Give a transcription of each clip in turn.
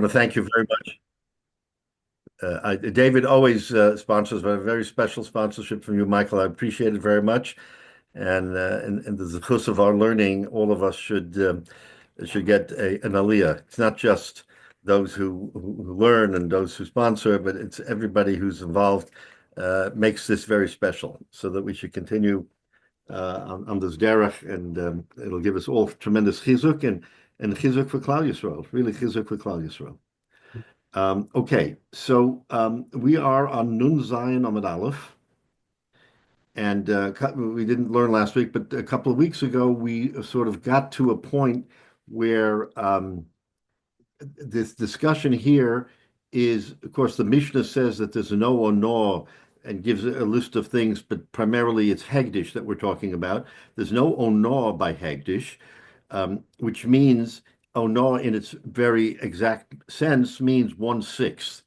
to thank you very much. David always sponsors a very special sponsorship from you, Michael. I appreciate it very much. And in the zechus of our learning, all of us should get an aliyah. It's not just those who learn and those who sponsor, but it's everybody who's involved makes this very special. So that we should continue on this derech, and it'll give us all tremendous chizuk and chizuk for Klal Yisrael. Really chizuk for Klal Yisrael. Okay, so we are on Nun Zayin Amud Aleph, and we didn't learn last week, but a couple of weeks ago we sort of got to a point where this discussion here is, of course, the Mishnah says that there's no or no and gives a list of things, but primarily it's Hegdish that we're talking about. There's no onor by Hegdish, which means onor in its very exact sense means 1/6.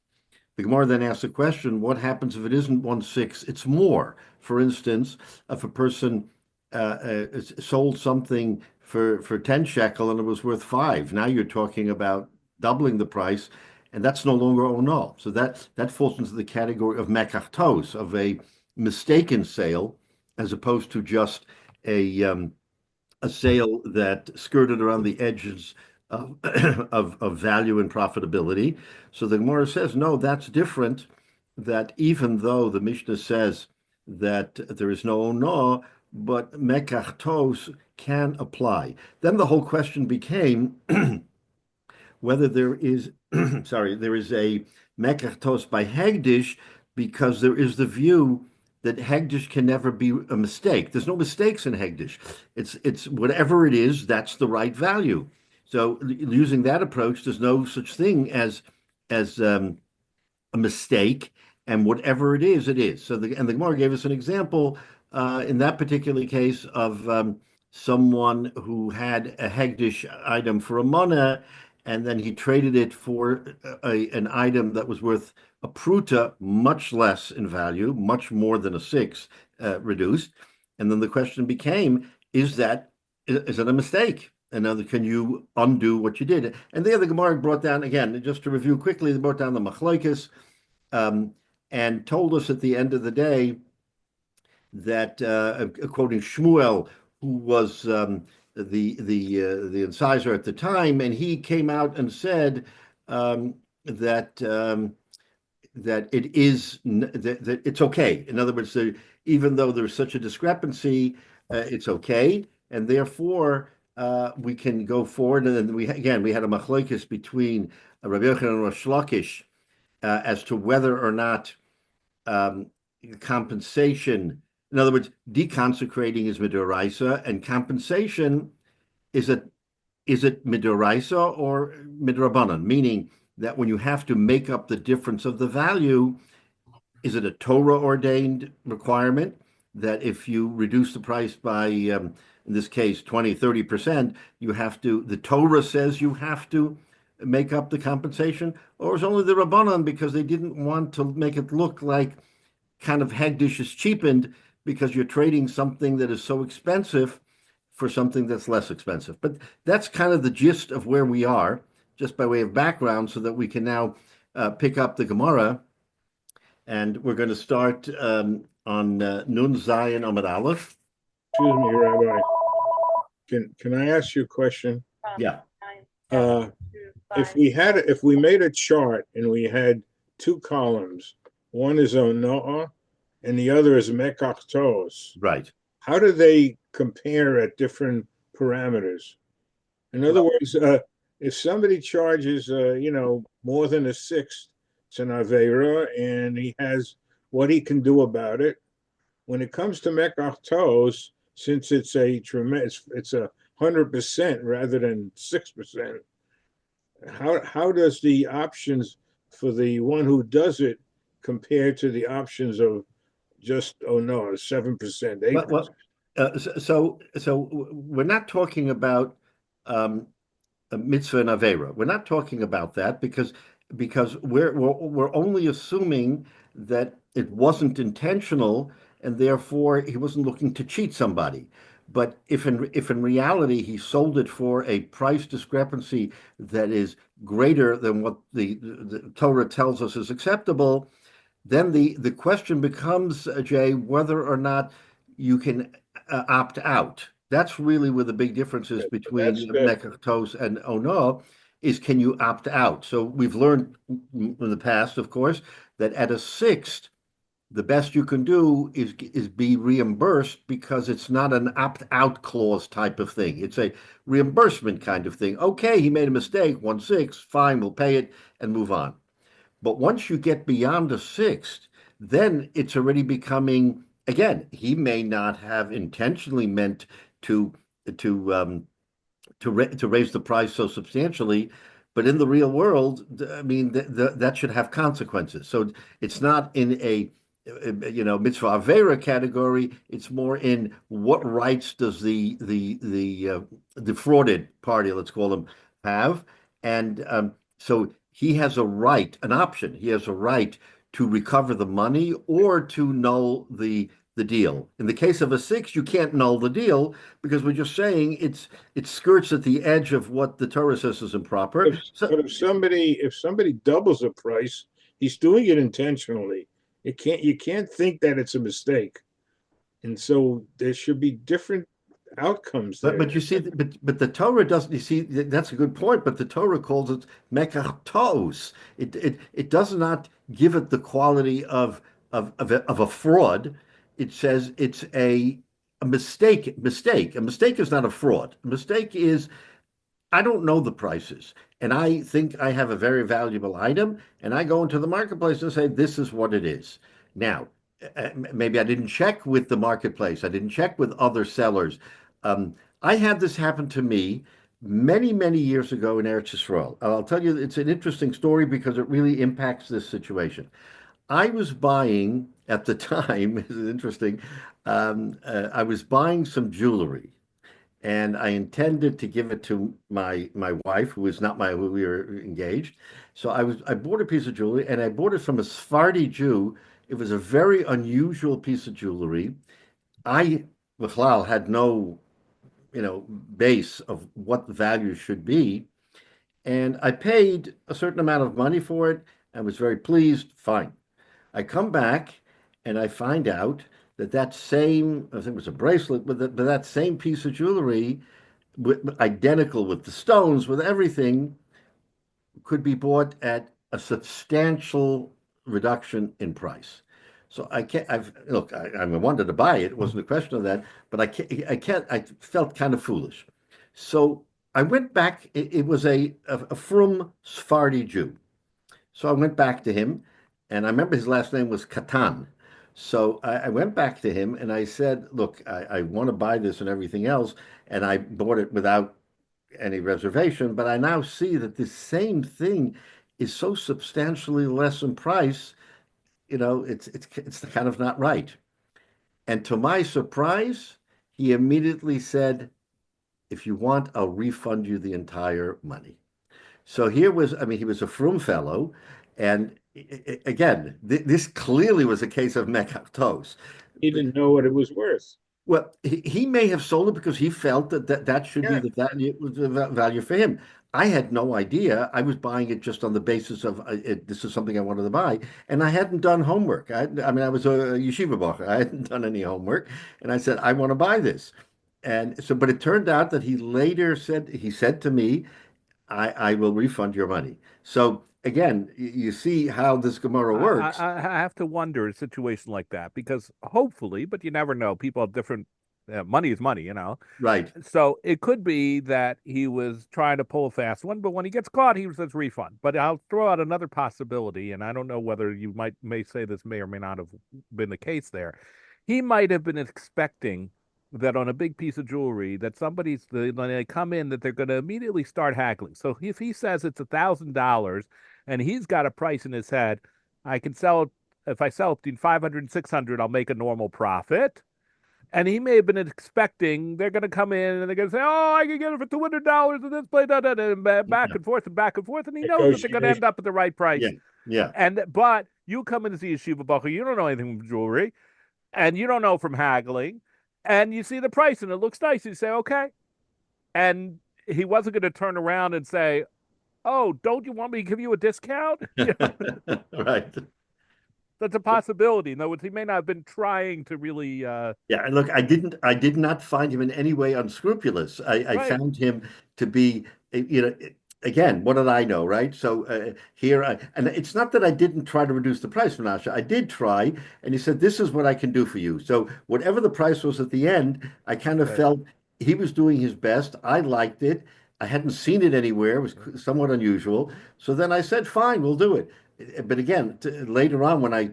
The Gemara then asks the question, what happens if it isn't 1/6? It's more. For instance, if a person sold something for 10 shekel and it was worth 5, now you're talking about doubling the price, and that's no longer onor. So that falls into the category of mekachtos, of a mistaken sale, as opposed to just a sale that skirted around the edges of value and profitability. So the Gemara says, no, that's different, that even though the Mishnah says that there is no onor, but mekachtos can apply. Then the whole question became whether there is, there is a mekachtos by Hegdish, because there is the view that Hegdish can never be a mistake. There's no mistakes in Hegdish. It's whatever it is, that's the right value. So using that approach, there's no such thing as a mistake, and whatever it is, it is. So the Gemara gave us an example in that particular case of someone who had a Hegdish item for a mana, and then he traded it for an item that was worth a pruta, much less in value, much more than a 6 reduced. And then the question became, is it a mistake? And can you undo what you did? And there the Gemara brought down, again, just to review quickly, they brought down the machlokes and told us at the end of the day that, quoting Shmuel, who was the incisor at the time, and he came out and said that it's okay. In other words, even though there's such a discrepancy, it's okay, and therefore we can go forward. And then we had a machlokes between Rabbi Yochanan and Rosh Lakish as to whether or not compensation, in other words, deconsecrating is midoraisa, and compensation is it midoraisa or midrabanan? Meaning that when you have to make up the difference of the value, is it a Torah ordained requirement that if you reduce the price by in this case 20-30%, you have to, the Torah says you have to make up the compensation, or is only the Rabbanan because they didn't want to make it look like kind of Hegdish is cheapened because you're trading something that is so expensive for something that's less expensive. But that's kind of the gist of where we are, just by way of background, so that we can now pick up the Gemara. And we're going to start on Nun Zayin Amud Aleph. Excuse me, Rabbi. Can I ask you a question? Yeah. If we made a chart and we had two columns, one is Onoa and the other is Mekachtos. Right. How do they compare at different parameters? In other words, if somebody charges, more than a 6th, it's an Avera, and he has what he can do about it. When it comes to Mekachtos, since it's a 100% rather than 6%, how does the options for the one who does it compare to the options of just 7%, 8%? So we're not talking about a mitzvah and avera. We're not talking about that because we're only assuming that it wasn't intentional, and therefore he wasn't looking to cheat somebody. But if in reality he sold it for a price discrepancy that is greater than what the Torah tells us is acceptable, then the question becomes, Jay, whether or not you can opt out. That's really where the big difference is That's between Mekach and Ono, is can you opt out? So we've learned in the past, of course, that at a sixth, the best you can do is be reimbursed because it's not an opt-out clause type of thing. It's a reimbursement kind of thing. Okay, he made a mistake, 1/6, fine, we'll pay it and move on. But once you get beyond a sixth, then it's already becoming, again, he may not have intentionally meant to to um, to raise the price so substantially, but in the real world, I mean, that should have consequences. So it's not in a mitzvah avera category. It's more in what rights does the defrauded party, let's call them, have, and so he has a right, an option. He has a right to recover the money or to null the deal. In the case of a six, you can't null the deal because we're just saying it skirts at the edge of what the Torah says is improper. So, but if somebody doubles the price, he's doing it intentionally. You can't think that it's a mistake. And so there should be different outcomes but there. but you see, but the Torah doesn't. You see, that's a good point. But the Torah calls it mekach. It does not give it the quality of a fraud. It says it's a mistake. Mistake. A mistake is not a fraud. A mistake is I don't know the prices, and I think I have a very valuable item, and I go into the marketplace and say, this is what it is. Now, maybe I didn't check with the marketplace. I didn't check with other sellers. Um, I had this happen to me many, many years ago in Eretz Yisrael. I'll tell you, it's an interesting story because it really impacts this situation. I was buying at the time, this is interesting, I was buying some jewelry and I intended to give it to my wife, who is not my who we were engaged. So I bought a piece of jewelry, and I bought it from a Sephardi Jew. It was a very unusual piece of jewelry. I, Bichlal, had no base of what the value should be, and I paid a certain amount of money for it. I was very pleased. Fine. I come back and I find out that that same, I think it was a bracelet, but that same piece of jewelry identical with the stones, with everything, could be bought at a substantial reduction in price. So I can't. I wanted to buy it. It wasn't a question of that, but I can't. I can't. I felt kind of foolish. So I went back. It was a from Sephardi Jew. So I went back to him, and I remember his last name was Katan. So I went back to him and I said, "Look, I want to buy this and everything else," and I bought it without any reservation. But I now see that this same thing is so substantially less in price. It's kind of not right. And to my surprise, he immediately said, "If you want, I'll refund you the entire money." So here was, I mean, he was a frum fellow, and again, this clearly was a case of mekachtos. He didn't know what it was worth. Well, he may have sold it because he felt that should be Yeah. the value for him. I had no idea. I was buying it just on the basis of this is something I wanted to buy, and I hadn't done homework. I mean, I was a yeshiva bacher. I hadn't done any homework, and I said I want to buy this. And so, but it turned out that he said to me, I will refund your money. So again, you see how this Gemara works, I have to wonder a situation like that because hopefully, but you never know. People have different. Money is money, you know. right? So it could be that he was trying to pull a fast one, but when he gets caught, he says refund. But I'll throw out another possibility, and I don't know whether you may say this may or may not have been the case there. He might have been expecting that on a big piece of jewelry that when they come in that they're going to immediately start haggling. So if he says it's $1,000 and he's got a price in his head, I can sell it. If I sell it between 500 and 600, I'll make a normal profit. And he may have been expecting they're going to come in and they're going to say, "Oh, I can get it for $200 in this place," and back Yeah, and forth and back and forth, and he knows that they're going to Negotiation. end up at the right yeah, price. yeah. But you come in to see a Shiva Bacher, you don't know anything from jewelry, and you don't know from haggling, and you see the price and it looks nice. You say, "Okay," and he wasn't going to turn around and say, Oh, don't you want me to give you a discount? You know, Right. that's a possibility. In other words, he may not have been trying to really, Yeah, and look, I did not find him in any way unscrupulous. I right. found him to be, again, what did I know, right? So here, and it's not that I didn't try to reduce the price, Menashe. I did try, and he said, "This is what I can do for you." So whatever the price was at the end, I kind of Right. felt he was doing his best. I liked it. I hadn't seen it anywhere. It was somewhat unusual. So then I said, "Fine, we'll do it." But again, later on, when I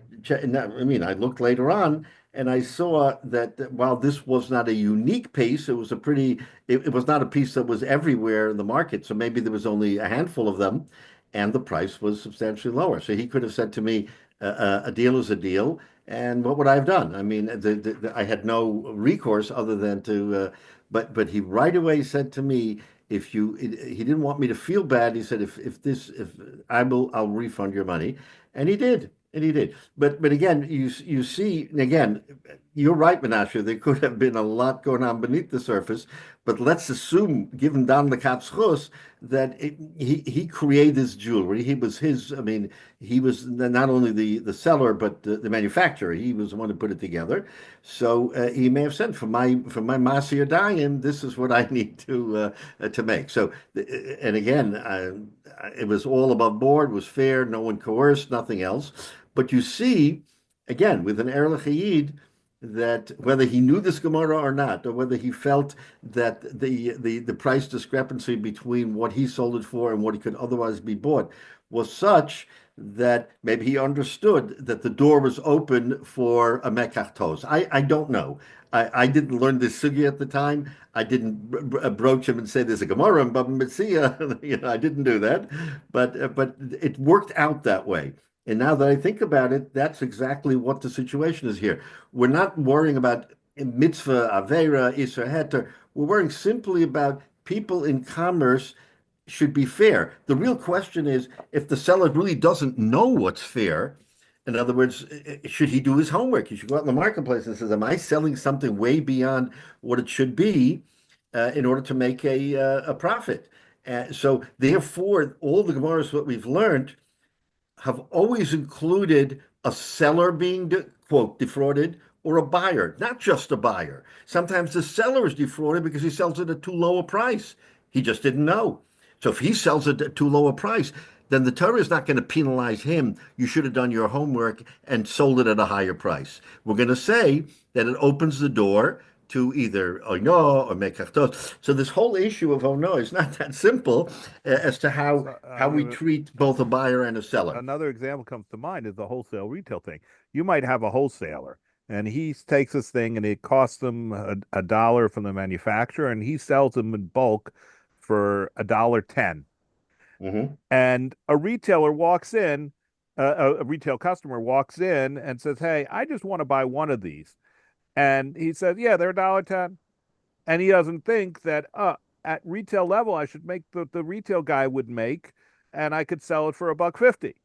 mean, I looked later on. And I saw that while this was not a unique piece, it was not a piece that was everywhere in the market. So maybe there was only a handful of them, and the price was substantially lower. So he could have said to me, a deal is a deal. And what would I have done? I mean, I had no recourse other than but he right away said to me, he didn't want me to feel bad. He said, if I'll refund your money. And he did. And he did. But again, you see again, you're right, Menashe. There could have been a lot going on beneath the surface, but let's assume, given Don Lekap's that he created this jewelry. He was his. I mean, he was not only the seller, but the manufacturer. He was the one who put it together. So he may have said, for my Masir Dayan, this is what I need to make. So, and again, it was all above board, was fair, no one coerced, nothing else. But you see, again, with an Erlich Hayid, that whether he knew this Gemara or not, or whether he felt that the price discrepancy between what he sold it for and what he could otherwise be bought was such that maybe he understood that the door was open for a mekach tos. I don't know. I didn't learn this sugi at the time. I didn't broach him and say there's a Gemara in Bava Metzia. I didn't do that, but it worked out that way. And now that I think about it, that's exactly what the situation is here. We're not worrying about mitzvah, avera, iser heter. We're worrying simply about people in commerce should be fair. The real question is if the seller really doesn't know what's fair. In other words, should he do his homework? He should go out in the marketplace and says, "Am I selling something way beyond what it should be in order to make a profit?" So therefore, all the Gemaras what we've learned have always included a seller being, quote, defrauded or a buyer, not just a buyer. Sometimes the seller is defrauded because he sells it at too low a price. He just didn't know. So if he sells it at too low a price, then the Torah is not going to penalize him. You should have done your homework and sold it at a higher price. We're going to say that it opens the door to either ono or mekachtos. So this whole issue of ono is not that simple as to So, how we treat both a buyer and a seller. another example comes to mind is the wholesale retail thing. You might have a wholesaler and he takes this thing and it costs him a dollar from the manufacturer and he sells them in bulk for $1.10. Hmm. And a retailer walks in, a retail customer walks in and says, "Hey, I just want to buy one of these." And he says, "Yeah, they're $1.10." And he doesn't think that at retail level I should make the retail guy would make, and I could sell it for $1.50.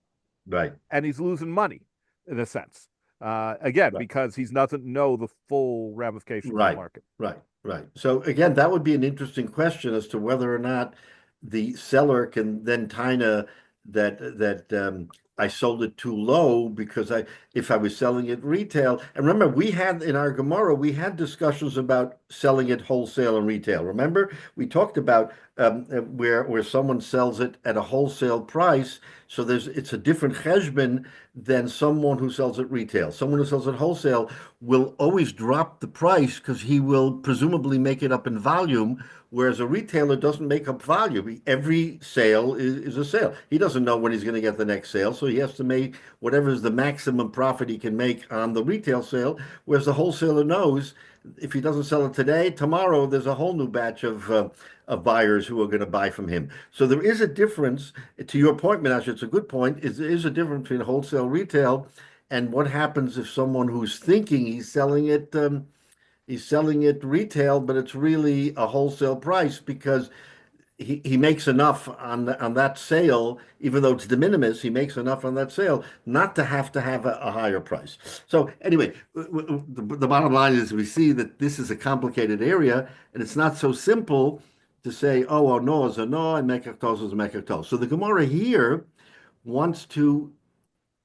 Right, And he's losing money in a sense. Again, right, because he doesn't know the full ramifications of the right, market. right. So again, that would be an interesting question as to whether or not the seller can then kind of that I sold it too low because if I was selling it retail, and remember we had in our Gemara we had discussions about selling it wholesale and retail. Remember we talked about where someone sells it at a wholesale price, so it's a different cheshbon than someone who sells it retail. Someone who sells it wholesale will always drop the price because he will presumably make it up in volume, whereas a retailer doesn't make up volume. Every sale is a sale. He doesn't know when he's going to get the next sale, so he has to make whatever is the maximum profit he can make on the retail sale, whereas the wholesaler knows if he doesn't sell it today, tomorrow there's a whole new batch of buyers who are going to buy from him. So there is a difference. To your point, Menashe, it's a good point. There is a difference between wholesale retail and what happens if someone who's thinking he's selling it retail, but it's really a wholesale price because he makes enough on that sale, even though it's de minimis, he makes enough on that sale not to have a higher price. So anyway, the bottom line is we see that this is a complicated area and it's not so simple, to say, oh, no is a no and mekach is a mekach. So the Gemara here wants to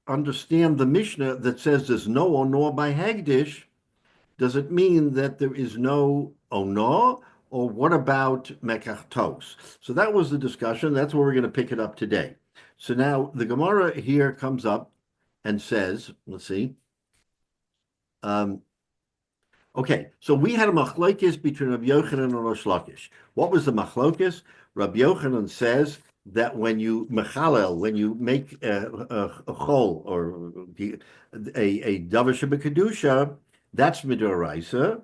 understand the Mishnah that says there's no ono by Hagdish. Does it mean that there is no ono, or what about mekach? So that was the discussion. That's where we're going to pick it up today. So now the Gemara here comes up and says, let's see. Okay, so we had a machlokes between Rabbi Yochanan and Rosh Lakish. What was the machlokes? Rabbi Yochanan says that when you mechalel, when you make a chol or a davar shebekadusha, that's midoraisa,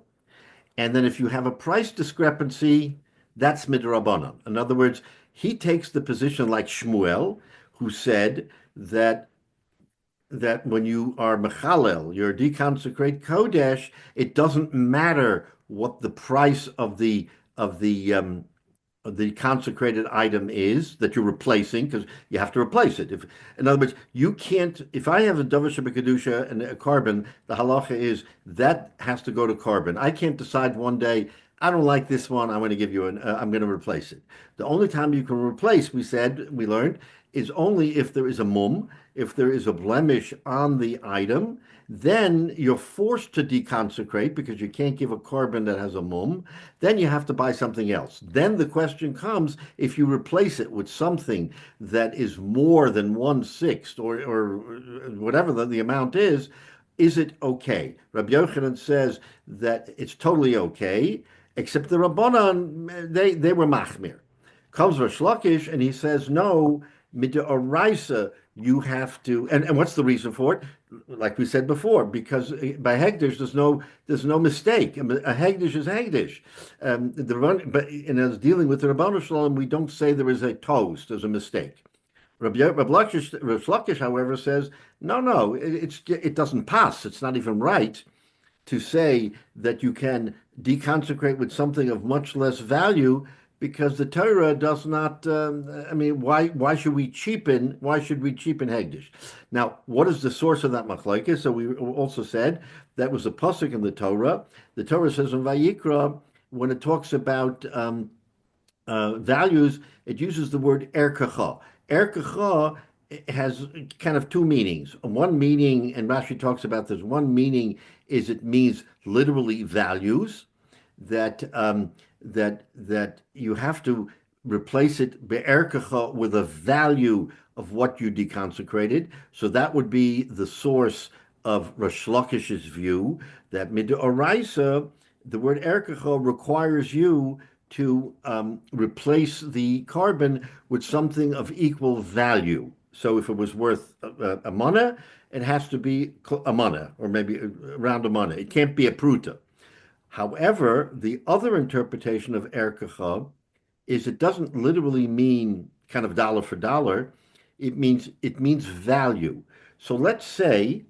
and then if you have a price discrepancy, that's midrabanan. In other words, he takes the position like Shmuel, who said that when you are mechalel, you're deconsecrate kodesh, it doesn't matter what the price of the consecrated item is that you're replacing, because you have to replace it. In other words, you can't. If I have a davar shebekadusha and a carbon, the halacha is that has to go to carbon. I can't decide one day, I don't like this one, I'm going to give you I'm going to replace it. The only time you can replace, we learned, is only if there is a mum, if there is a blemish on the item, then you're forced to deconsecrate because you can't give a carbon that has a mum. Then you have to buy something else. Then the question comes, if you replace it with something that is more than 1/6 or whatever the amount is it okay? Rabbi Yochanan says that it's totally okay, except the Rabbanan, they were machmir. Comes Rosh Lakish and he says, no, midoraisa, you have to, and what's the reason for it? Like we said before, because by Hegdish there's no mistake. A Hegdish is Hegdish. But as dealing with the Rabbanu Shalom, we don't say there is a toast, there's a mistake. Rabbi Lakish, however, says no, it doesn't pass. It's not even right to say that you can deconsecrate with something of much less value, because the Torah does not. Why should we cheapen? Why should we cheapen Hegdish? Now, what is the source of that machlokes? So we also said that was a pasuk in the Torah. The Torah says in Vayikra, when it talks about values, it uses the word erkacha. Erkacha has kind of two meanings. One meaning, and Rashi talks about this. One meaning is it means literally values, that you have to replace it be'erkacha with a value of what you deconsecrated. So that would be the source of Rosh Lakish's view, that midoraisa, the word erkacha requires you to replace the carbon with something of equal value. So if it was worth a mana, it has to be a mana, or maybe around a mana. It can't be a pruta. However, the other interpretation of erkacha is it doesn't literally mean kind of dollar for dollar. It means value. So let's say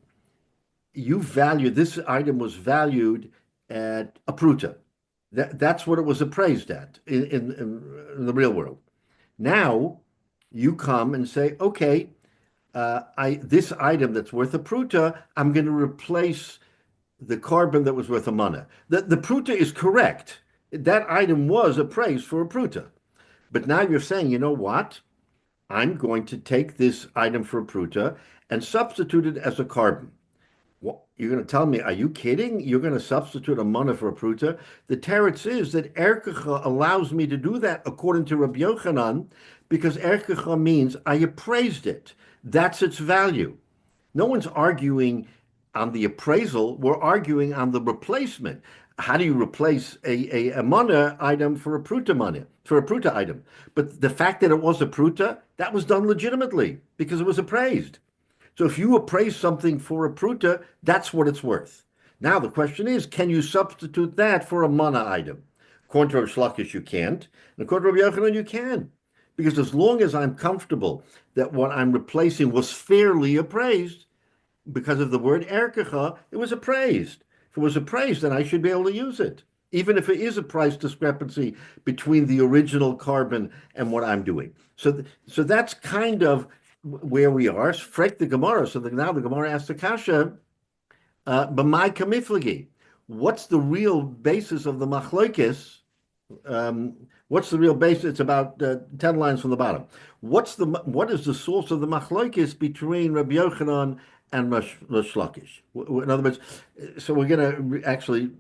this item was valued at a pruta. That's what it was appraised at in the real world. Now you come and say, okay, this item that's worth a pruta, I'm going to replace the carbon that was worth a mana. The pruta is correct. That item was appraised for a pruta. But now you're saying, you know what? I'm going to take this item for a pruta and substitute it as a carbon. What, you're going to tell me, are you kidding? You're going to substitute a mana for a pruta? The teretz is that erkacha allows me to do that according to Rabbi Yochanan, because erkacha means I appraised it. That's its value. No one's arguing on the appraisal. We're arguing on the replacement. How do you replace a mana item for a pruta mana, for a pruta item? But the fact that it was a pruta, that was done legitimately because it was appraised. So if you appraise something for a pruta, that's what it's worth. Now the question is, can you substitute that for a mana item? According to Rosh Lakish, you can't. And according to Rabbi Yochanan, you can. Because as long as I'm comfortable that what I'm replacing was fairly appraised, because of the word erkacha, it was appraised. If it was appraised, then I should be able to use it, even if it is a price discrepancy between the original carbon and what I'm doing. So that's kind of where we are. Frek the Gemara. So now the Gemara asks the kasha, b'mai kamiflagi. What's the real basis of the machlokes? What's the real basis? It's about 10 lines from the bottom. What is the source of the machlokes between Rabbi Yochanan and Rosh Lakish? In other words, so we're going to actually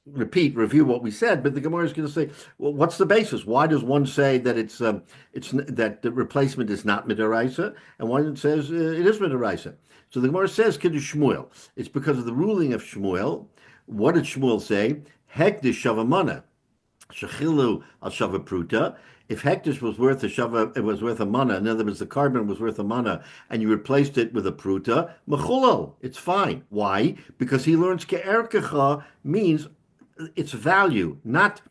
review what we said, but the Gemara is going to say, well, what's the basis? Why does one say that it's that the replacement is not midaraisa, and one says it is midaraisa? So the Gemara says Kiddush Shmuel. It's because of the ruling of Shmuel. What did Shmuel say? Hekdish shavamana, shechilu al shavapruta. If hektish was worth a shava, it was worth a mana. In other words, the carbon was worth a mana, and you replaced it with a pruta, mechulal. It's fine. Why? Because he learns ke'erkecha means its value, not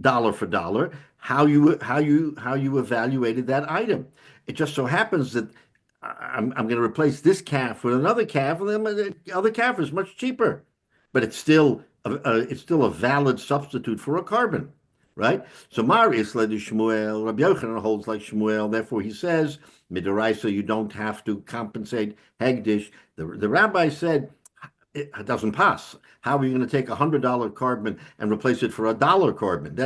dollar for dollar. How you evaluated that item. It just so happens that I'm going to replace this calf with another calf, and then the other calf is much cheaper, but it's still a valid substitute for a carbon. Right? So Marius led to Shmuel, Rabbi Yochanan holds like Shmuel, therefore he says, Midaraisa, you don't have to compensate Hegdish. The rabbi said, it doesn't pass. How are you going to take $100 carbon and replace it for $1 carbon?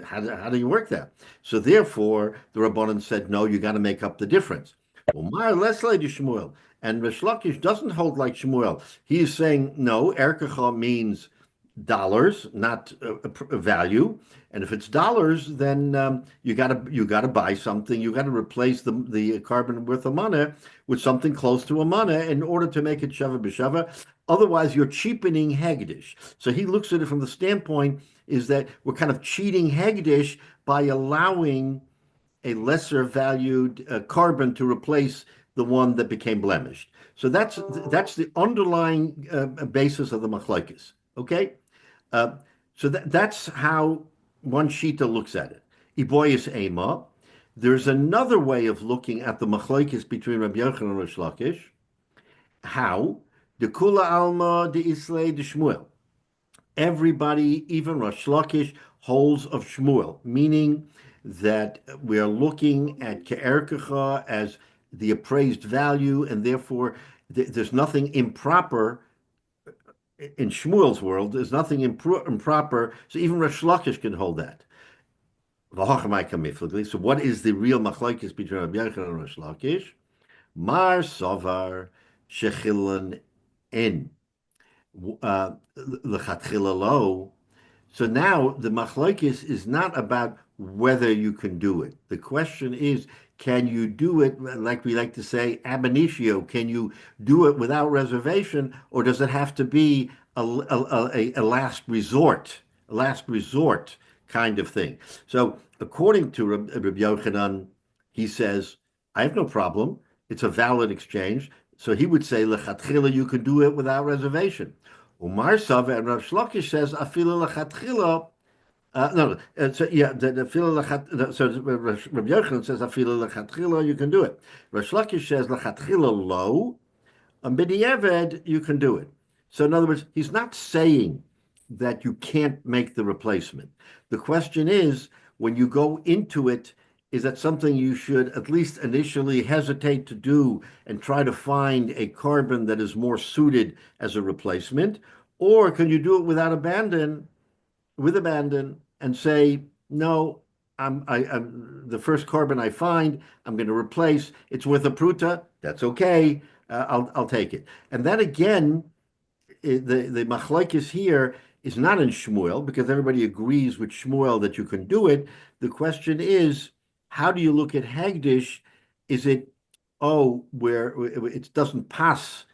How do you work that? So therefore, the Rabbanan said, no, you got to make up the difference. Well, Marius led to Shmuel, and Rish Lakish doesn't hold like Shmuel. He is saying, no, Erkecha means dollars, not value. And if it's dollars, then you gotta buy something. You gotta replace the carbon with a mana with something close to a mana in order to make it shava b'shava. Otherwise, you're cheapening Hegdish. So he looks at it from the standpoint is that we're kind of cheating Hegdish by allowing a lesser valued carbon to replace the one that became blemished. So that's the underlying basis of the machlokes. Okay. So that's how one Shita looks at it. Iboyis Ema. There's another way of looking at the machlokes between Rabbi Yochanan and Rish Lakish. How? The Kula Alma, the Islay, the Shmuel. Everybody, even Rish Lakish, holds of Shmuel, meaning that we are looking at Ke'erkecha as the appraised value, and therefore there's nothing improper in Shmuel's world. There's nothing improper, so even Rish Lakish can hold that. So what is the real machlokes between Rabbi Yochanan and Rish Lakish? Mar Sovar Shechilan En L'Chatchila Lo. So now the machlokes is not about whether you can do it. The question is, can you do it, like we like to say, ab initio? Can you do it without reservation, or does it have to be a last resort kind of thing? So according to Rabbi Yochanan, he says, I have no problem. It's a valid exchange. So he would say, lechatchila, you can do it without reservation. Umar Sava and Rav Shlokish says, afila lechatchila. So Rabbi Yochanan says, afila lechatchila, you can do it. Rav Shlokish says, lechatchila lo, and b'diavad, you can do it. So in other words, he's not saying that you can't make the replacement. The question is, when you go into it, is that something you should at least initially hesitate to do and try to find a carbon that is more suited as a replacement? Or can you do it with abandon, and say, no, I'm the first carbon I find, I'm going to replace. It's with a pruta. That's okay. I'll take it. And then again, the machlokes here is not in Shmuel, because everybody agrees with Shmuel that you can do it. The question is, how do you look at Hagdish? Is it, where it doesn't pass,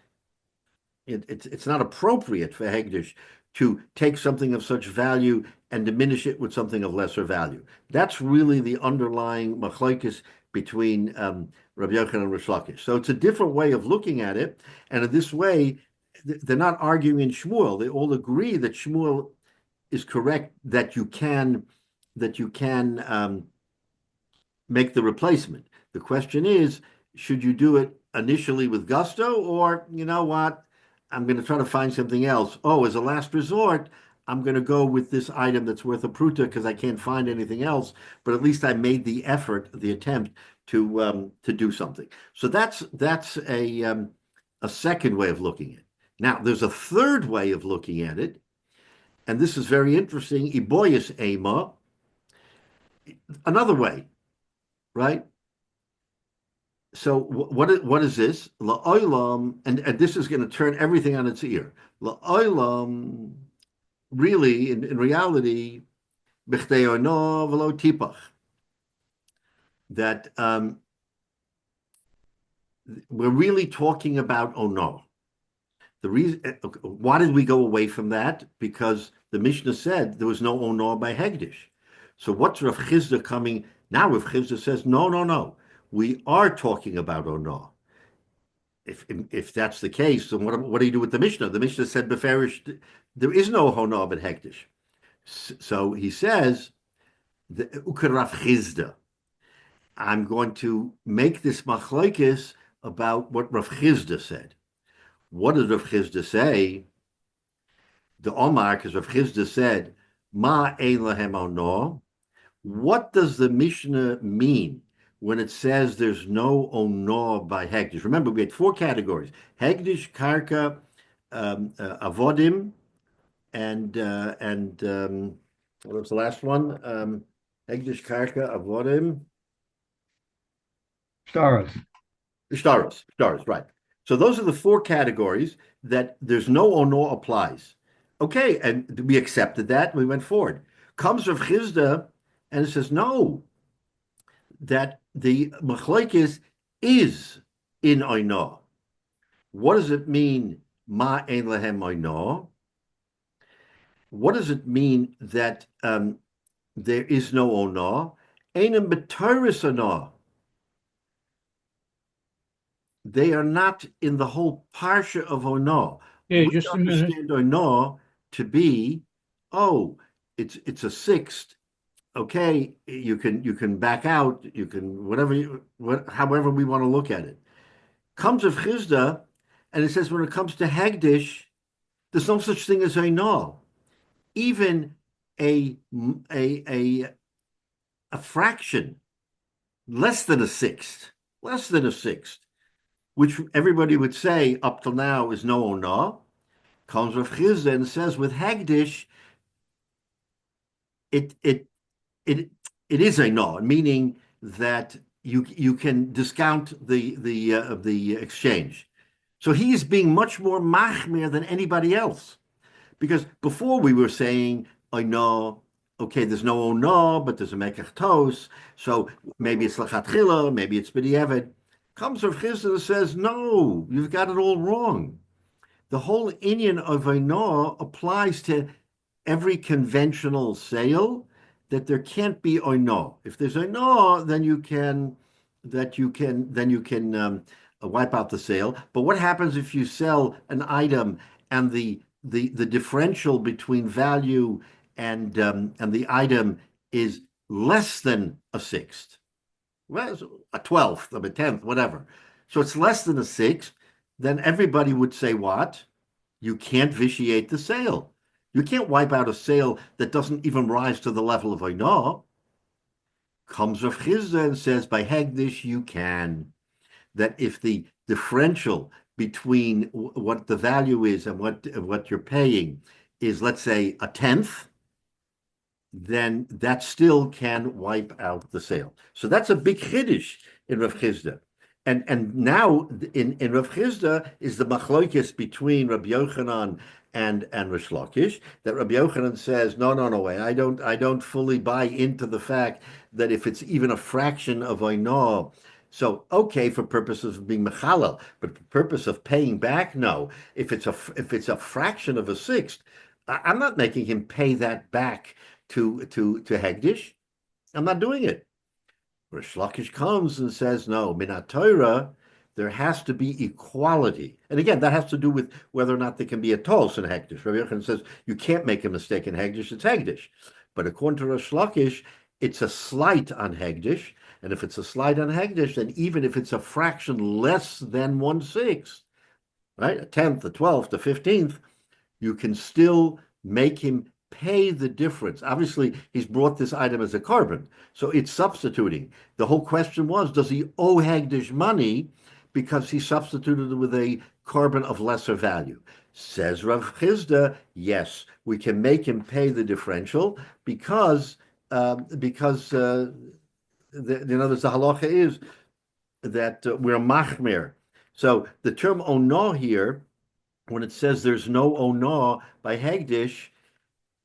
it's not appropriate for Hagdish to take something of such value and diminish it with something of lesser value? That's really the underlying machlokes between Rabbi Yochanan and Rish Lakish. So it's a different way of looking at it, and in this way, they're not arguing in Shmuel. They all agree that Shmuel is correct, that you can make the replacement. The question is, should you do it initially with gusto, or, you know what, I'm going to try to find something else. As a last resort, I'm going to go with this item that's worth a pruta because I can't find anything else, but at least I made the effort, the attempt to do something. So that's a second way of looking at it. Now, there's a third way of looking at it, and this is very interesting. Iboyas Ema. another way, right? So what is this? La'olam, and this is going to turn everything on its ear. La'olam, really, in reality, b'chtei ono v'lo tipach, that we're really talking about ono. The reason, why did we go away from that? Because the Mishnah said there was no ono by Hegdish. So what's Rav Chizda coming now? Rav Chizda says, no, no, no. We are talking about ono. If that's the case, then what do you do with the Mishnah? The Mishnah said beferish there is no ono but Hegdish. So he says, Ukar Rav Chizda. I'm going to make this machlokes about what Rav Chizda said. What did Rav Chizda say? The Omar, because Rav Chizda said, Ma ein lahem ono. What does the Mishnah mean when it says there's no ono by Hegdish? Remember, we had four categories: Hegdish, Karka, Avodim, and what was the last one? Hegdish, Karka, Avodim. Shtaros, right. So those are the four categories that there's no ono applies. Okay, and we accepted that. We went forward. Comes Rav Chizda and it says no, that the machlokes is in ono. What does it mean? Ma ein lahem ono. What does it mean that there is no ono? Einem b'toris ono. They are not in the whole parsha of ono. Yeah, we just a minute. understand ono to be, it's a sixth. Okay, you can back out. You can however we want to look at it. Comes of Chizda, and it says when it comes to Hagdish, there's no such thing as ono. Even a fraction, less than a sixth, which everybody would say up till now is no ono, comes Rav Chizda and says with Hagdish, it is a no, meaning that you can discount the exchange. So he is being much more machmir than anybody else, because before we were saying I know, okay, there's no ono, but there's a mekach tos, so maybe it's lachatchila, maybe it's b'diavad. Comes Rav Chizda and says, no, you've got it all wrong. The whole inyan of ono applies to every conventional sale, that there can't be ono. If there's ono, then you can wipe out the sale. But what happens if you sell an item and the differential between value and the item is less than a sixth? Well, a 12th of a 10th, whatever. So it's less than a sixth. Then everybody would say what? You can't vitiate the sale. You can't wipe out a sale that doesn't even rise to the level of ono. Comes Rav Chizda and says, by Hagdish, you can. That if the differential between what the value is and what you're paying is, let's say, a 10th, then that still can wipe out the sale. So that's a big chiddush in Rav Chizda. And now in Rav Chizda is the machlokes between Rabbi Yochanan and Rish Lakish, that Rabbi Yochanan says, no way, I don't fully buy into the fact that if it's even a fraction of ono, so okay for purposes of being mechalal, but for purpose of paying back, no. If it's a fraction of a sixth, I'm not making him pay that back to Hegdish. I'm not doing it. Rish Lakish comes and says, no, Minat Torah, there has to be equality. And again, that has to do with whether or not there can be a tos in Hegdish. Rabbi Yochanan says, you can't make a mistake in Hegdish, it's Hegdish. But according to Rish Lakish, it's a slight on Hegdish. And if it's a slight on Hegdish, then even if it's a fraction less than 1/6, right, a 10th, a 12th, a 15th, you can still make him pay the difference. Obviously, he's brought this item as a carbon, so it's substituting. The whole question was, does he owe Hagdish money because he substituted it with a carbon of lesser value? Says Rav Chizda, yes, we can make him pay the differential because because the halacha is that we're machmir. So the term ono here, when it says there's no ono by Hegdish,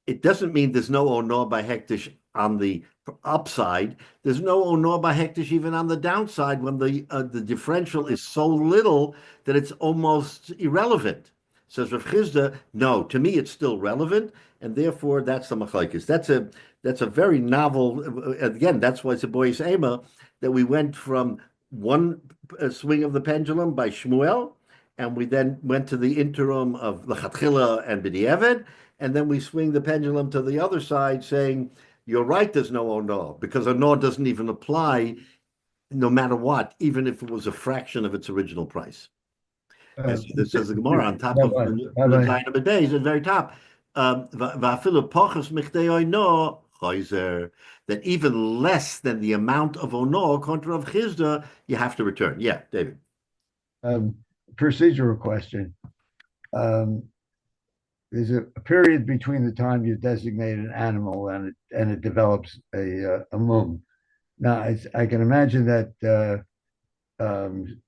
it doesn't mean there's no ono by Hektish on the upside. There's no ono by Hektish even on the downside when the differential is so little that it's almost irrelevant. Says Rav Chizda, no, to me it's still relevant, and therefore that's the machlokes. That's a very novel. Again, that's why it's a boy's ema that we went from one swing of the pendulum by Shmuel, and we then went to the interim of Lechatchila and B'diavad, and then we swing the pendulum to the other side saying, you're right, there's no ono, because ono doesn't even apply no matter what, even if it was a fraction of its original price. As this says the Gemara on top of the Zayin Beis, at the very top, that even less than the amount of ono, contra of Chizda, you have to return. Yeah, David. Procedural question. There's a period between the time you designate an animal and it develops a mum. Now, I can imagine that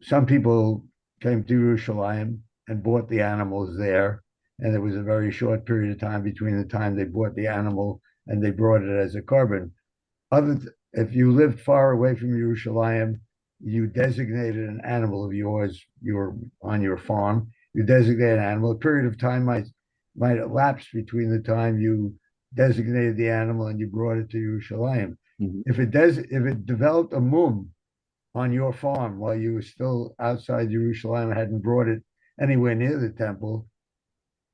some people came to Yerushalayim and bought the animals there, and there was a very short period of time between the time they bought the animal and they brought it as a carbon. If you lived far away from Yerushalayim, you designated an animal of yours, you were on your farm, you designated an animal, a period of time might elapse between the time you designated the animal and you brought it to Yerushalayim. Mhm. If it developed a mum on your farm while you were still outside Jerusalem and hadn't brought it anywhere near the temple,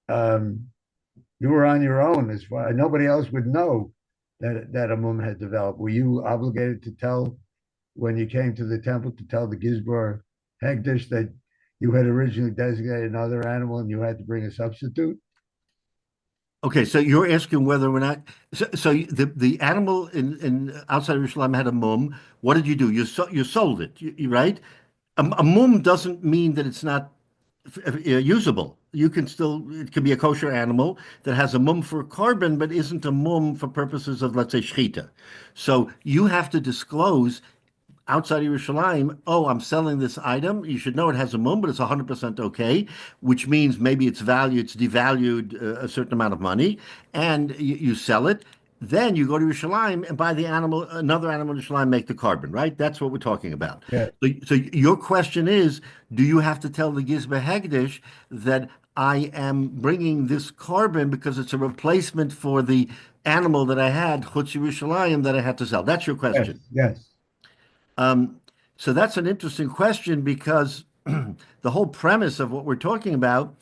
you were on your own. As far nobody else would know that a mum had developed. Were you obligated to tell when you came to the temple to tell the Gizbar Hegdish that you had originally designated another animal and you had to bring a substitute? Okay, so you're asking whether or not the animal in outside of Jerusalem had a mum. What did you do? You sold it, right? A mum doesn't mean that it's not usable. It can be a kosher animal that has a mum for carbon, but isn't a mum for purposes of, let's say, shechita. So you have to disclose outside of Yerushalayim, oh, I'm selling this item. You should know it has a mum, but it's 100% okay, which means maybe it's devalued a certain amount of money, and you sell it. Then you go to Yerushalayim and buy another animal in Yerushalayim, make the carbon, right? That's what we're talking about. Yeah. So your question is, do you have to tell the Gizba Hegdish that I am bringing this carbon because it's a replacement for the animal that I had, Chutz Yerushalayim, that I had to sell? That's your question. Yes. So that's an interesting question because the whole premise of what we're talking about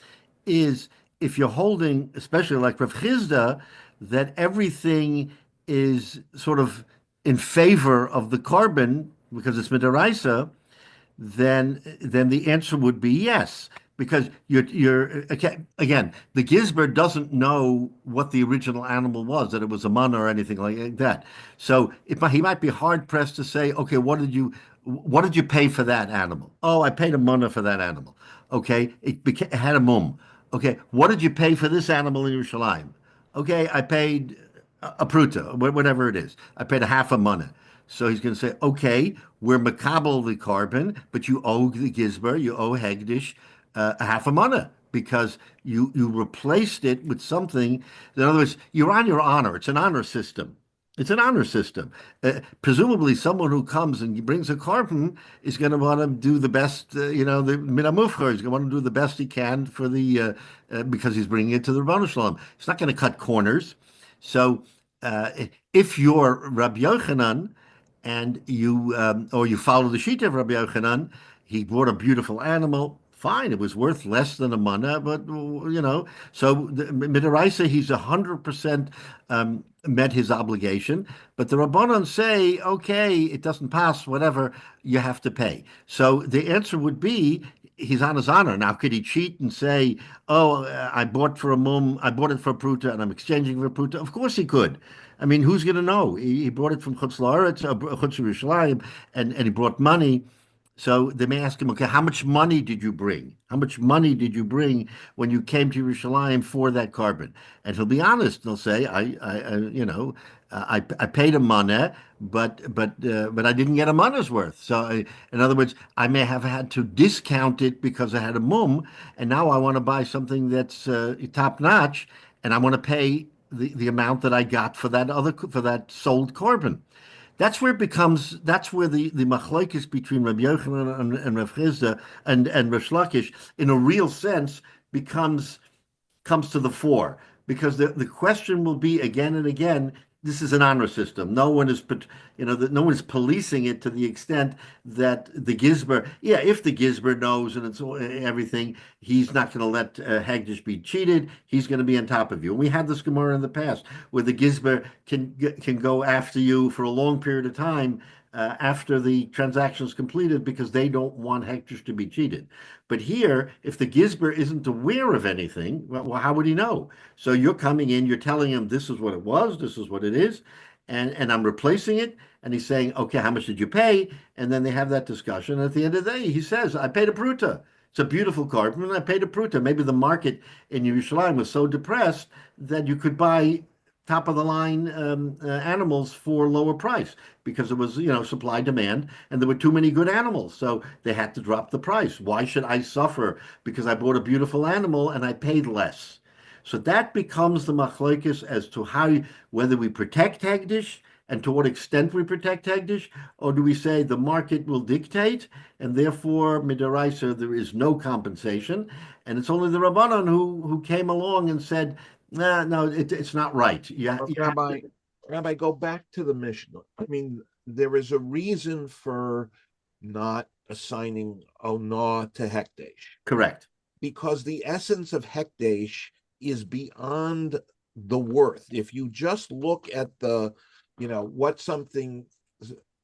is if you're holding, especially like Rav Chizda, that everything is sort of in favor of the carbon because it's midaraisa, then the answer would be yes. Because you're again, the Gizber doesn't know what the original animal was, that it was a mana or anything like that. So he might be hard pressed to say, okay, what did you pay for that animal? Oh, I paid a mana for that animal. Okay, it had a mum. Okay, what did you pay for this animal in Yerushalayim? Okay, I paid a pruta, whatever it is. I paid a half a mana. So he's going to say, okay, we're makabel the carbon, but you owe the Gizber, you owe Hegdish a half a mana because you replaced it with something. In other words, you're on your honor. It's an honor system. It's an honor system. Presumably, someone who comes and brings a carbon is going to want to do the best. The minamufcher is going to want to do the best he can for the because he's bringing it to the Rebbeinu Shalom. He's not going to cut corners. So if you're Rabbi Yochanan and you follow the sheet of Rabbi Yochanan, he brought a beautiful animal. Fine, it was worth less than a mana, but so the midaraisa, he's 100% met his obligation. But the Rabbanon say, okay, it doesn't pass, whatever, you have to pay. So the answer would be he's on his honor. Now, could he cheat and say, oh, I bought for a mum, I bought it for a pruta, and I'm exchanging for a pruta? Of course he could. I mean, who's going to know? He brought it from Chutz La'aretz, Chutz Yerushalayim, and he brought money. So they may ask him, okay, how much money did you bring? How much money did you bring when you came to Yerushalayim for that carbon? And he'll be honest. He'll say, I paid a money, but I didn't get a money's worth. So, in other words, I may have had to discount it because I had a mum, and now I want to buy something that's top notch, and I want to pay the amount that I got for that sold carbon. That's where the machlokes between Rabbi Yochanan and Rav Chisda and Rish Lakish in a real sense becomes comes to the fore, because the question will be again and again. This is an honor system. No one is, no one is policing it to the extent that the Gizber, yeah, if the Gizber knows and it's everything, he's not going to let Hagdish be cheated. He's going to be on top of you. And we had this Gemara in the past where the Gizber can go after you for a long period of time after the transaction is completed because they don't want Hagdish to be cheated. But here, if the Gizber isn't aware of anything, well, how would he know? So you're coming in, you're telling him this is what it was, this is what it is, and I'm replacing it. And he's saying, okay, how much did you pay? And then they have that discussion. And at the end of the day, he says, I paid a pruta. It's a beautiful carbon, and I paid a pruta. Maybe the market in Yerushalayim was so depressed that you could buy top of the line animals for lower price because it was supply demand and there were too many good animals, so they had to drop the price. Why should I suffer because I bought a beautiful animal and I paid less? So that becomes the machlokes as to whether we protect hagdish and to what extent we protect hagdish, or do we say the market will dictate and therefore midaraisa there is no compensation, and it's only the Rabbanan who came along and said, nah, no, it's not right. Yeah, Rabbi, go back to the Mishnah. I mean, there is a reason for not assigning Onah to Hekdesh. Correct. Because the essence of Hekdesh is beyond the worth. If you just look at what something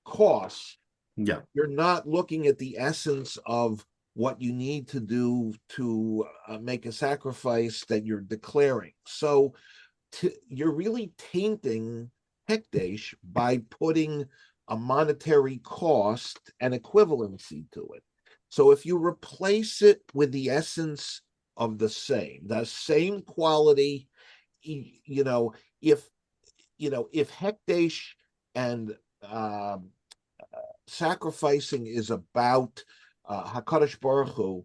costs, yeah, you're not looking at the essence of what you need to do to make a sacrifice that you're declaring. So you're really tainting Hekdesh by putting a monetary cost and equivalency to it. So if you replace it with the essence of the same quality, if Hekdesh and sacrificing is about HaKadosh Baruch Hu,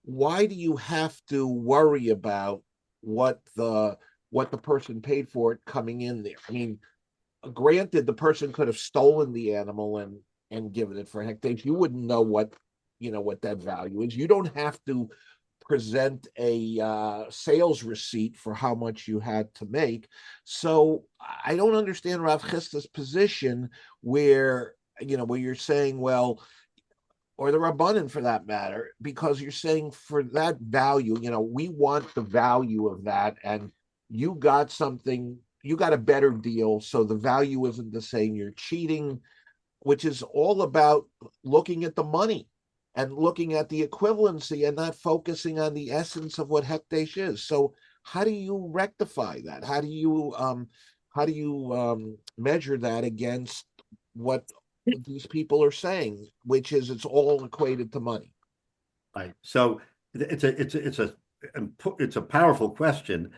why do you have to worry about what the person paid for it coming in there? I mean, granted, the person could have stolen the animal and given it for hekdesh. You wouldn't know what that value is. You don't have to present a sales receipt for how much you had to make. So I don't understand Rav Chisda's position where you're saying, well, or the Rabbanan for that matter, because you're saying for that value, we want the value of that, and you got a better deal, so the value isn't the same. You're cheating, which is all about looking at the money and looking at the equivalency and not focusing on the essence of what hekdesh is. So how do you rectify that? How do you measure that against what these people are saying, which is it's all equated to money? Right. So it's a powerful question,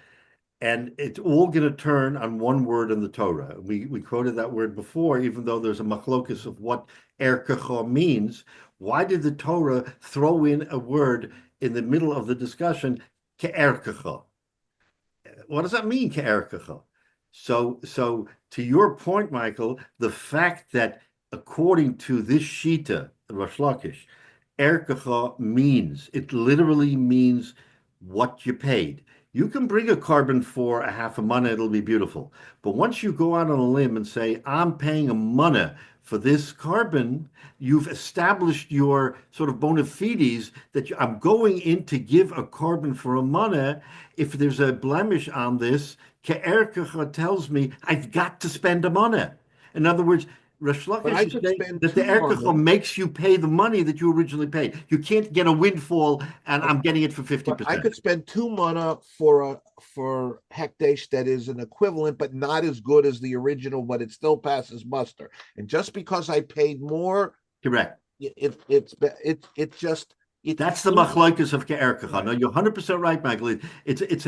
and it's all going to turn on one word in the Torah. We quoted that word before, even though there's a machlokus of what erkecha means. Why did the Torah throw in a word in the middle of the discussion, ke'erkecha? What does that mean, ke'erkecha? So to your point, Michael, the fact that according to this Shita, Rosh Lakish, erkecha literally means what you paid. You can bring a carbon for a half a mana, it'll be beautiful. But once you go out on a limb and say, I'm paying a mana for this carbon, you've established your sort of bona fides that I'm going in to give a carbon for a mana. If there's a blemish on this, ke'erkecha tells me I've got to spend a mana. In other words, Rosh Lakish is saying that the erkecha makes you pay the money that you originally paid. You can't get a windfall, and I'm getting it for 50%. I could spend 2 mana for hekdesh that is an equivalent, but not as good as the original, but it still passes muster. And just because I paid more, correct, it's just it That's the seems- machlokes of Ke'erkecha. No, you're 100% right, Michael. It's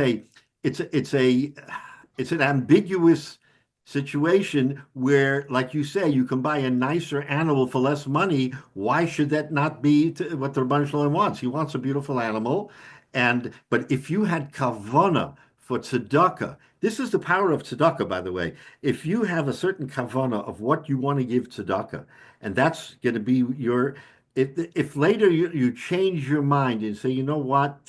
an ambiguous situation where, like you say, you can buy a nicer animal for less money. Why should that not be what the Rebbeinu Shalom wants? He wants a beautiful animal, but if you had kavana for tzedakah, this is the power of tzedakah, by the way. If you have a certain kavana of what you want to give tzedakah, and that's going to be your if later you change your mind and say, you know what,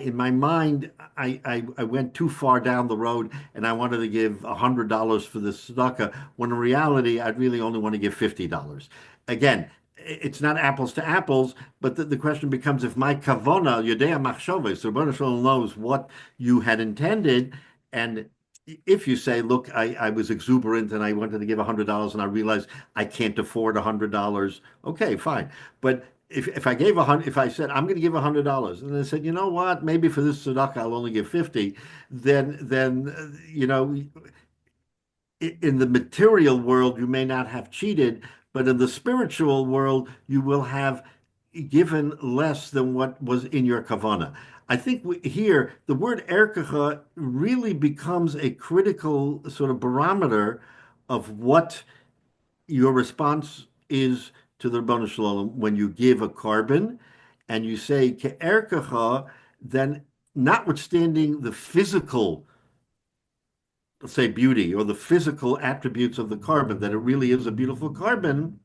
in my mind I went too far down the road and I wanted to give $100 for this tzedakah, when in reality I'd really only want to give $50. Again, it's not apples to apples, but the question becomes, if my kavona, yodea machshavos, the Rebbeinu Shalom knows what you had intended, and if you say, look, I was exuberant and I wanted to give $100 and I realized I can't afford $100, okay, fine. But if I gave if I said I'm going to give $100, and they said, you know what, maybe for this tzedakah I'll only give 50, then in the material world you may not have cheated, but in the spiritual world you will have given less than what was in your kavana. I think here the word erkecha really becomes a critical sort of barometer of what your response is to the Rebbeinu Shalom when you give a carbon and you say ke'erkecha, then notwithstanding the physical, let's say, beauty or the physical attributes of the carbon, that it really is a beautiful carbon,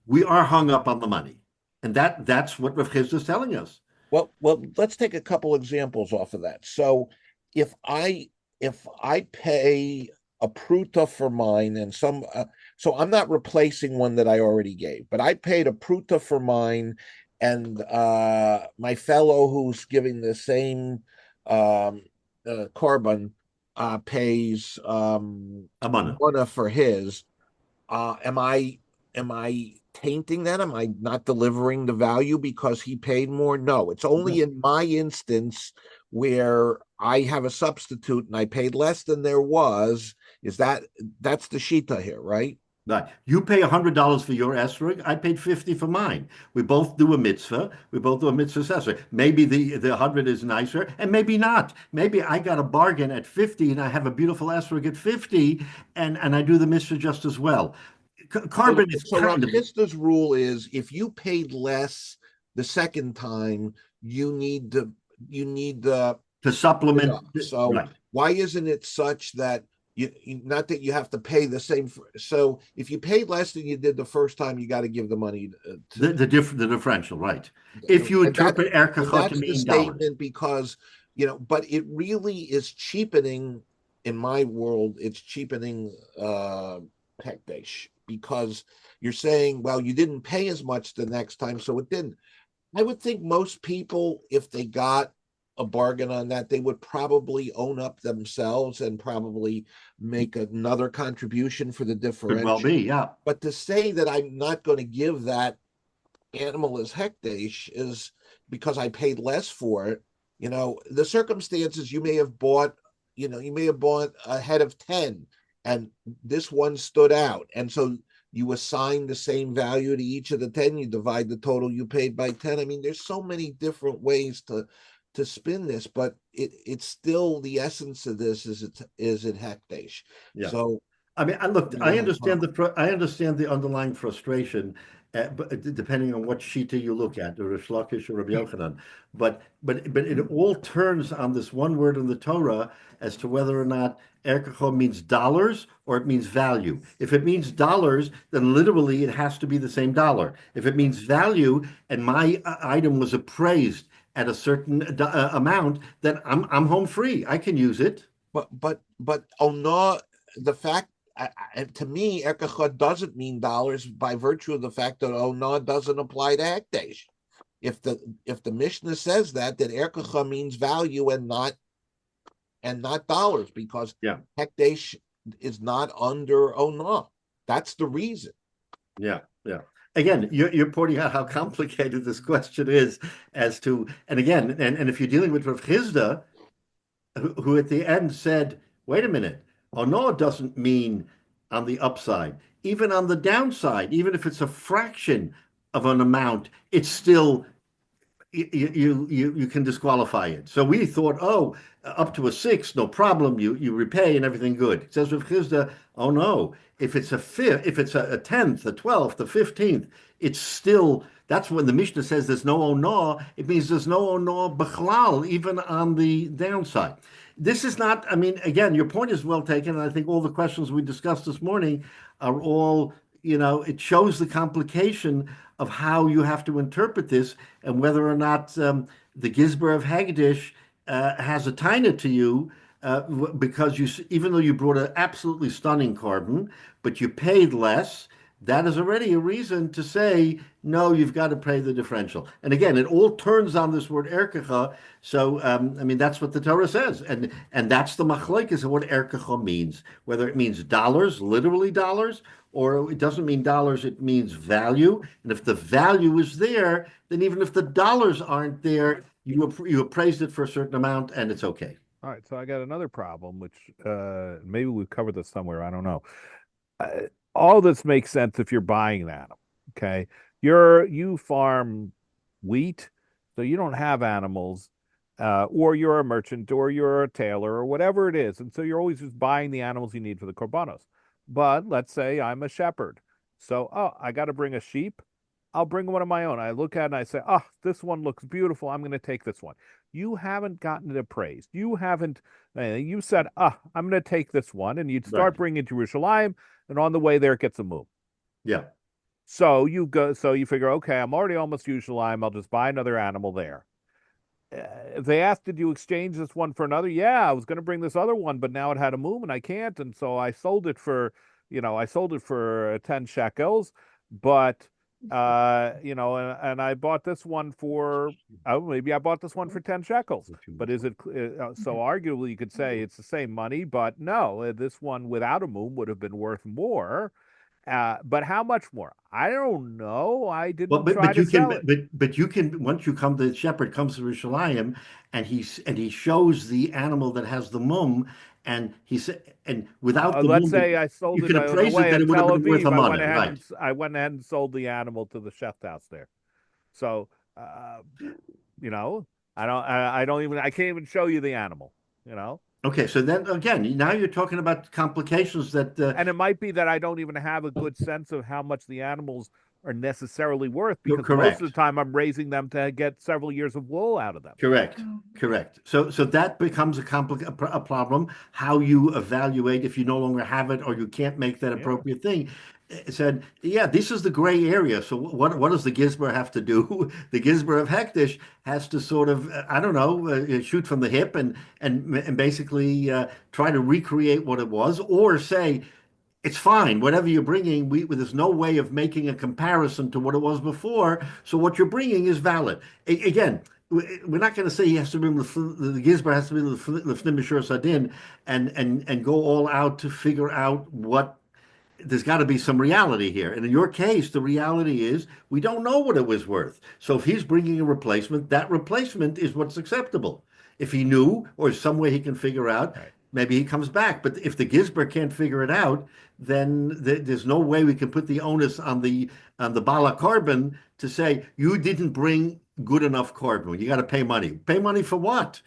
we are hung up on the money. And that's what Rav Chisda is telling us. Well, let's take a couple examples off of that. So if I pay a pruta for mine and so I'm not replacing one that I already gave, but I paid a pruta for mine, and my fellow who's giving the same carbon pays a mana for his. Am I tainting that? Am I not delivering the value because he paid more? No, it's only in my instance where I have a substitute and I paid less than there was. That's the shita here, right? Right. You pay $100 for your esrog. I paid 50 for mine. We both do a mitzvah. We both do a mitzvah esrog. Maybe the 100 is nicer, and maybe not. Maybe I got a bargain at 50, and I have a beautiful esrog at 50, and I do the mitzvah just as well. Carbon is so Rav Chisda's rule is, if you paid less the second time, you need to supplement. So right. Why isn't it such that not that you have to pay the same so if you paid less than you did the first time, you got to give the money to the differential, right? If you interpret erkecha to mean the statement, because but it really is cheapening. In my world, it's cheapening hekdesh, because you're saying, well, you didn't pay as much the next time, so it didn't. I would think most people, if they got a bargain on that, they would probably own up themselves and probably make another contribution for the differential. Could well be, yeah. But to say that I'm not going to give that animal as hekdesh is because I paid less for it. The circumstances, you may have bought a head of 10, and this one stood out, and so you assign the same value to each of the 10. You divide the total you paid by 10. I mean, there's so many different ways to spin this, but it's still, the essence of this is in hekdesh. Yeah. So I mean, look, I understand the underlying frustration, but depending on what shita you look at, or Rish Lakish or Rabbi Yochanan, but it all turns on this one word in the Torah as to whether or not erkecha means dollars or it means value. If it means dollars, then literally it has to be the same dollar. If it means value and my item was appraised at a certain amount, then I'm home free. I can use it. But no, the fact, to me, erkecha doesn't mean dollars by virtue of the fact that no doesn't apply to hekdesh. If the Mishnah says that erkecha means value and not dollars, because hekdesh is not under no. That's the reason. Yeah. Again, you're pointing out how complicated this question is as to, and again, and if you're dealing with Rav Chisda, who at the end said, wait a minute, no, it doesn't mean on the upside, even on the downside, even if it's a fraction of an amount, it's still you can disqualify it. So we thought, oh, up to a sixth, no problem. You repay and everything good. It says with Chizda, oh no, if it's a fifth, if it's a tenth, a 12th, a 15th, it's still. That's when the Mishnah says there's no onah. It means there's no onah b'chlal, even on the downside. This is not. I mean, again, your point is well taken, and I think all the questions we discussed this morning are all. It shows the complication of how you have to interpret this and whether or not the Gizber of Hagdish has a taina to you because even though you brought an absolutely stunning carbon, but you paid less, that is already a reason to say, no, you've got to pay the differential. And again, it all turns on this word erkecha. So, I mean, that's what the Torah says. And that's the machlokes of what erkecha means, whether it means dollars, literally dollars, or it doesn't mean dollars, it means value. And if the value is there, then even if the dollars aren't there, you appraised it for a certain amount and it's okay. All right, so I got another problem, which maybe we've covered this somewhere. I don't know. All this makes sense if you're buying an animal. Okay, you farm wheat, so you don't have animals, or you're a merchant, or you're a tailor, or whatever it is, and so you're always just buying the animals you need for the korbanos. But let's say I'm a shepherd, so I got to bring a sheep. I'll bring one of my own. I look at it and I say, oh, this one looks beautiful. I'm going to take this one. You haven't gotten it appraised. You haven't. You said, I'm going to take this one, and you'd start bringing it to Yerushalayim. And on the way there, it gets a move. Yeah. So you figure, okay, I'm already almost Yerushalayim. I'll just buy another animal there. If they asked, did you exchange this one for another? Yeah, I was going to bring this other one, but now it had a move and I can't. And so I sold it for, 10 shekels. But, and I bought this one for, maybe I bought this one for 10 shekels. But is it, so arguably you could say it's the same money, but no, this one without a move would have been worth more. But how much more? I don't know. I didn't try to sell it. But you can, once you come, the shepherd comes to Yerushalayim and he shows the animal that has the mum, and he said, and without the let's mum, say I sold you it can appraise it that it would have been worth a money, right? I went ahead and sold the animal to the chef's house there. So, I can't even show you the animal, Okay, so then again, now you're talking about complications that, and it might be that I don't even have a good sense of how much the animals are necessly worth, because most of the time I'm raising them to get several years of wool out of them. Correct. So that becomes a problem. How you evaluate if you no longer have it or you can't make that appropriate thing. It said, yeah, this is the gray area. So what does the Gizber have to do? The Gizber of Hektish has to sort of, shoot from the hip and basically try to recreate what it was, or say, it's fine, whatever you're bringing, there's no way of making a comparison to what it was before. So what you're bringing is valid. Again, we're not going to say he has to be the Gizber has to be Lefnim Mishur Sadin and go all out to figure out what. There's got to be some reality here. And in your case, the reality is we don't know what it was worth. So if he's bringing a replacement, that replacement is what's acceptable. If he knew or some way he can figure out, maybe he comes back. But if the Gizber can't figure it out, then there's no way we can put the onus on the Bala carbon to say, you didn't bring good enough carbon. You got to pay money. Pay money for what?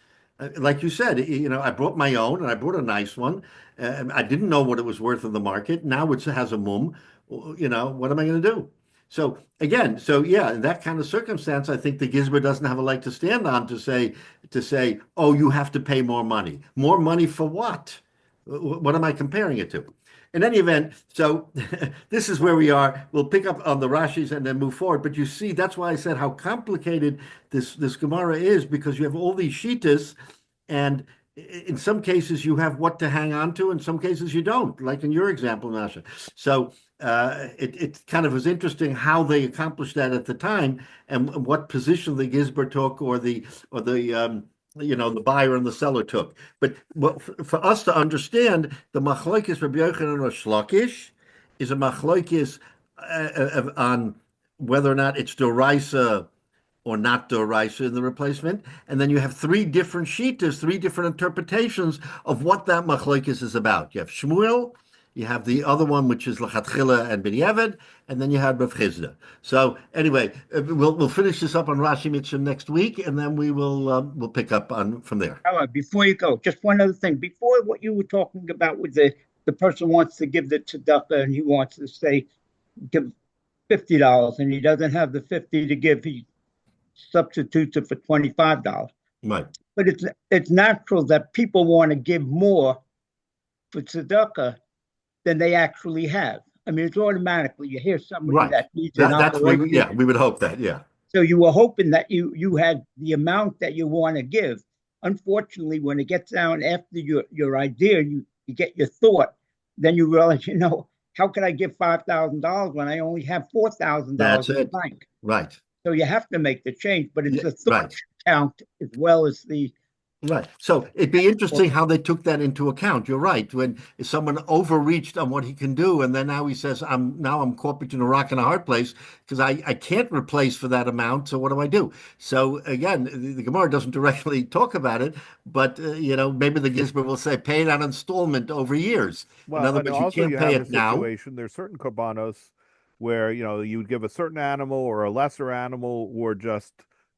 Like you said, I brought my own and I brought a nice one. I didn't know what it was worth in the market. Now it has a mum. What am I going to do? So again, in that kind of circumstance, I think the Gizber doesn't have a leg to stand on to say, oh, you have to pay more money. More money for what? What am I comparing it to? In any event, so this is where we are. We'll pick up on the Rashis and then move forward. But you see, that's why I said how complicated this Gemara is, because you have all these shitas, and in some cases you have what to hang on to, in some cases you don't, like in your example, Nasha. So it kind of was interesting how they accomplished that at the time, and what position the Gizber took, or the buyer and the seller took. But for us to understand, the machlokes Rabbi Yochanan or Shlokish is a machlokes on whether or not it's doraisa or not doraisa in the replacement. And then you have three different shitas, three different interpretations of what that machlokes is about. You have Shmuel, You have the other one, which is Lachatchila and B'diavad, and then you have Rav Chizda. So anyway, we'll finish this up on Rashi Mitzvah next week, and then we'll pick up on from there. All right, before you go, just one other thing. Before, what you were talking about with the person wants to give the tzedakah and he wants to say give $50 and he doesn't have the 50 to give, he substitutes it for $25. Right. But it's natural that people want to give more for tzedakah than they actually have. I mean, it's automatically you hear somebody that needs an operation. We would hope that, yeah. So you were hoping that you had the amount that you want to give. Unfortunately, when it gets down after your idea, you get your thought, then you realize, how can I give $5,000 when I only have $4,000 in the bank? Right. So you have to make the change, but it's the thought count as well as the. Right. So it'd be interesting how they took that into account. You're right. When someone overreached on what he can do, and then now he says, I'm caught between a rock and a hard place because I can't replace for that amount. So what do I do? So again, the Gemara doesn't directly talk about it, but maybe the Gizber will say pay it on installment over years. Well, in other words, you can't pay it now. There's certain korbanos where you would give a certain animal or a lesser animal or just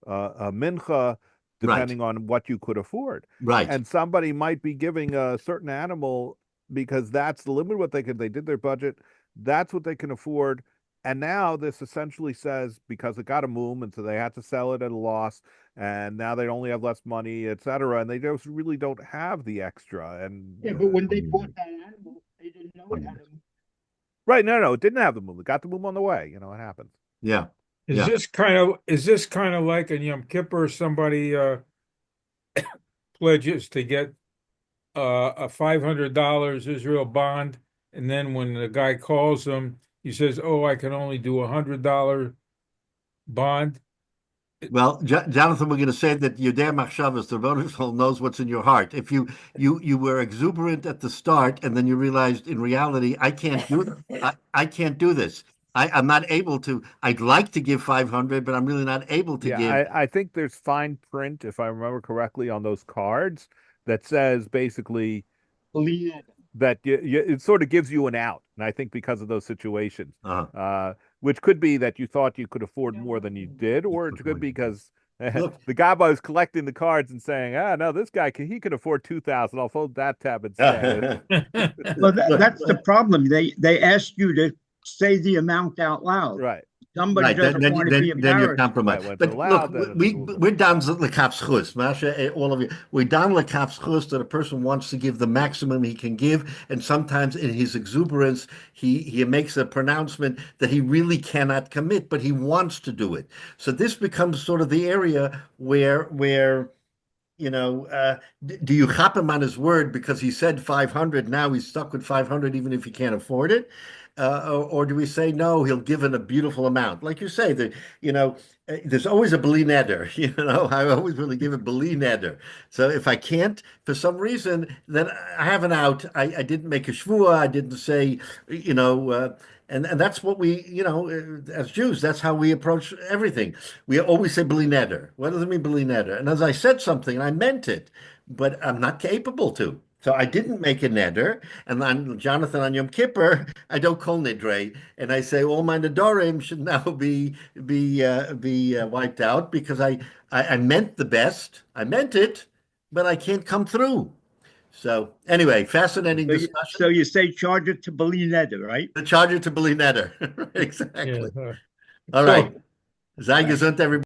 a mincha, depending on what you could afford. Right. And somebody might be giving a certain animal because that's the limit of what they did their budget, that's what they can afford. And now this essentially says, because it got a moom, and so they had to sell it at a loss, and now they only have less money, etc. And they just really don't have the extra. And but when they bought that animal, they didn't know it had a moom. Right, no, it didn't have the moom. It got the moom on the way. It happens. Yeah. Is this kind of like in Yom Kippur, somebody pledges to get a $500 Israel bond, and then when the guy calls him, he says, "Oh, I can only do $100 bond." Well, Jonathan, we're going to say that Yodea Machshavas, the Rebbe knows what's in your heart. If you were exuberant at the start, and then you realized in reality, I can't do this. I'm not able to. I'd like to give 500, but I'm really not able to give. I think there's fine print, if I remember correctly, on those cards that says basically that it sort of gives you an out. And I think because of those situations, which could be that you thought you could afford more than you did, or it could be because the guy was collecting the cards and saying, no, this guy he could afford 2,000. I'll fold that tab instead. Well, that's the problem. They asked you to say the amount out loud. Right. Somebody doesn't want to be embarrassed. Then you're compromised. But look, we're down to the kapschus, Masha, all of you. We're down to the kapschus that a person wants to give the maximum he can give, and sometimes in his exuberance, he makes a pronouncement that he really cannot commit, but he wants to do it. So this becomes sort of the area where do you chop him on his word because he said 500, now he's stuck with 500 even if he can't afford it? Or do we say, no, he'll give it a beautiful amount? Like you say, there's always a bli neder, I always really give a bli neder. So if I can't, for some reason, then I have an out. I didn't make a shvua, I didn't say, and that's what we, as Jews, that's how we approach everything. We always say bli neder. What does it mean, bli neder? And as I said something, I meant it, but I'm not capable to. So I didn't make a neder, and on Jonathan on Yom Kippur, I don't call nidre, and I say all my nedarim should now be wiped out because I meant the best, I meant it, but I can't come through. So anyway, fascinating discussion. So you say charge it to bli neder, right? The charge it to bli neder, exactly. Yeah. All right, sei gesund, everybody.